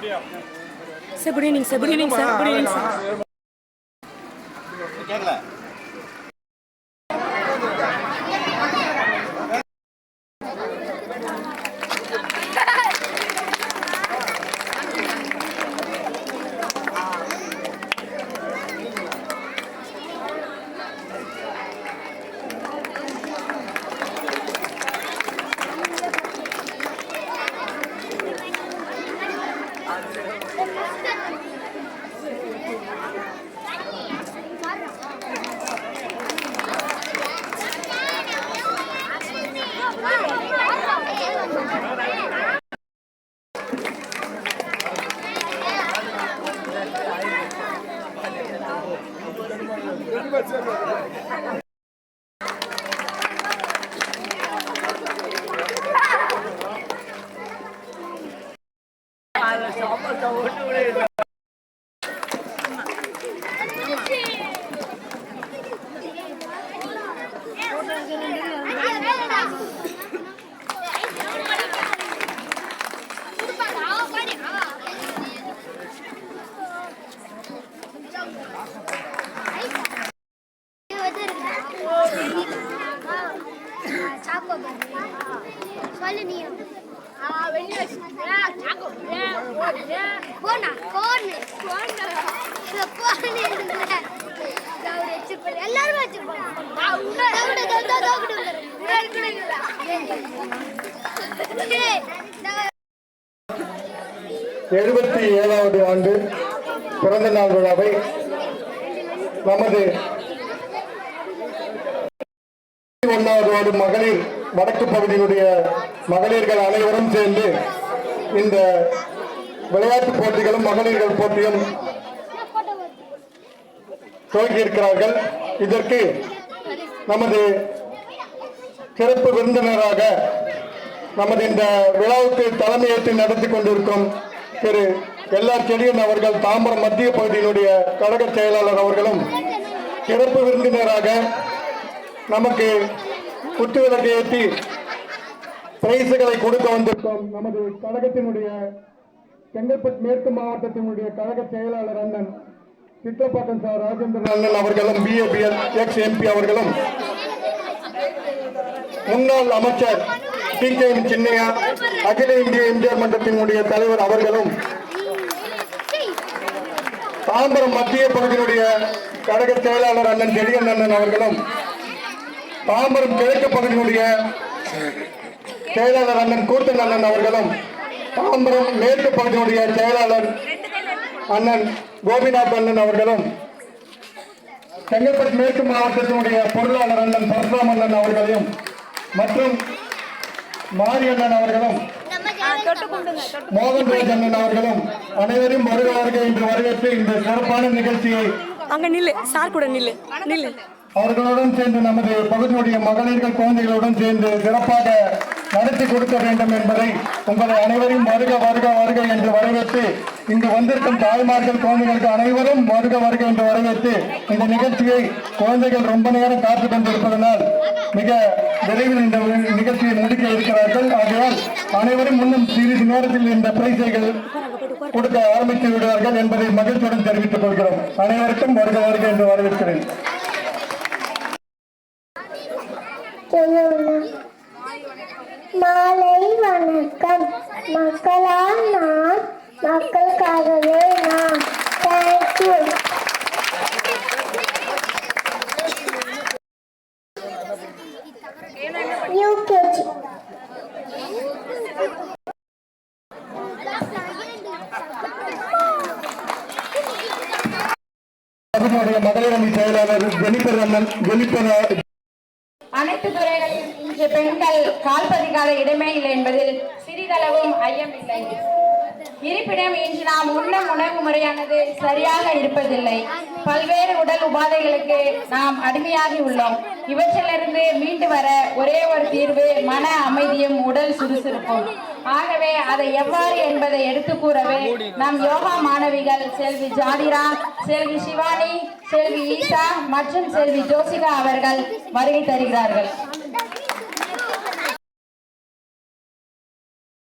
Sir, good evening, sir. Good evening, sir. Good evening, sir. எழுபத்தி ஆண்டு பிறந்த நாள் விழாவை நமது 1வது மகளிர் வடக்கு பகுதியினுடைய மகளிர்கள் அனைவரும் சேர்ந்து இந்த விளையாட்டுப் போட்டிகளும் மகளிர்கள் போட்டியும் துவங்கியிருக்கிறார்கள். இதற்கு நமது சிறப்பு விருந்தினராக நமது இந்த விழாவுக்கு தலைமையேற்று நடத்தி கொண்டிருக்கும் திரு எல்ஆர் செடியன் அவர்கள், தாம்பரம் மத்திய பகுதியினுடைய கழக செயலாளர் அவர்களும் சிறப்பு விருந்தினராக நமக்கு குத்துவிளக்கு ஏற்றி பிரைசுகளை கொடுக்க வந்திருக்கும் நமது கழகத்தினுடைய செங்கல்பட்டு மேற்கு மாவட்டத்தினுடைய கழக செயலாளர் அண்ணன் சித்தப்பாக்கம் சார் ராஜேந்திரன் அண்ணன் அவர்களும், பிஏபிஎல் எக்ஸ் எம்பி அவர்களும், முன்னாள் அமைச்சர் டி.கே. சின்னையா, அகில இந்திய எம்ஜிஆர் மன்றத்தினுடைய தலைவர் அவர்களும், தாம்பரம் மத்திய பகுதியினுடைய கழக செயலாளர் அண்ணன் செடியன் அண்ணன் அவர்களும், தாம்பரம் கிழக்கு பகுதியினுடைய செயலாளர் அண்ணன் கூத்தன் அண்ணன் அவர்களும், தாம்பரம் மேற்கு பகுதியினுடைய செயலாளர் அண்ணன் கோபிநாத் அண்ணன் அவர்களும், செங்கல்பட்டு மேற்கு மாவட்டத்தினுடைய பொருளாளர் அண்ணன் பரசுராம் அண்ணன் அவர்களையும் மற்றும் மாரியண்ணன் அவர்களும் மோகன்ராஜ் அண்ணன் அவர்களும் அனைவரும் வருக என்று வரவேற்று இந்த சிறப்பான நிகழ்ச்சியை அங்க நில்லு, சார் கூட நில்லு நில்லு அவர்களுடன் சேர்ந்து நமது பகுதியுடைய மகளிர்கள் குழந்தைகளுடன் சேர்ந்து சிறப்பாக நடத்தி கொடுக்க வேண்டும் என்பதை உங்களை அனைவரும் வருக வருக வருக என்று வரவேற்று இங்கு வந்திருக்கும் தாய்மார்கள் குழந்தைகளுக்கு அனைவரும் வருக வருக என்று வரவேற்று இந்த நிகழ்ச்சியை குழந்தைகள் ரொம்ப நேரம் காத்துக் கொண்டிருப்பதனால் மிக விரைவில் இந்த நிகழ்ச்சியை முடிக்க இருக்கிறார்கள். ஆகையால் அனைவரும் இன்னும் சிறிது நேரத்தில் இந்த பிரைஸைகள் கொடுக்க ஆரம்பித்து விடுவார்கள் என்பதை மகிழ்ச்சியுடன் தெரிவித்துக் கொள்கிறோம். அனைவருக்கும் வருக வருக என்று வரவேற்கிறேன். மாலை வணக்கம். மக்களால் நான், மக்களுக்காகவே நான். தேங்க்யூ. யூகேஜி மகளிர் அணி செயலாளர் ஜெனிபர் அண்ணன் அனைத்து துறைகளில் இன்று பெண்கள் கால்பதிக்காத இடமே இல்லை என்பதில் சிறிதளவும் ஐயமில்லை. இருப்பினும் இன்று நாம் உண்ணும் உணவு முறையானது சரியாக இருப்பதில்லை. பல்வேறு உடல் உபாதைகளுக்கு நாம் அடிமையாகி உள்ளோம். இவற்றிலிருந்து மீண்டு வர ஒரே ஒரு தீர்வு மன அமைதியும் உடல் சுறுசுறுப்பும். ஆகவே அதை எவ்வாறு என்பதை எடுத்து கூறவே நம் யோகா மாணவிகள் செல்வி ஜாதிரா, செல்வி சிவானி, செல்வி ஈசா மற்றும் செல்வி ஜோசிகா அவர்கள் வருகை தருகிறார்கள்.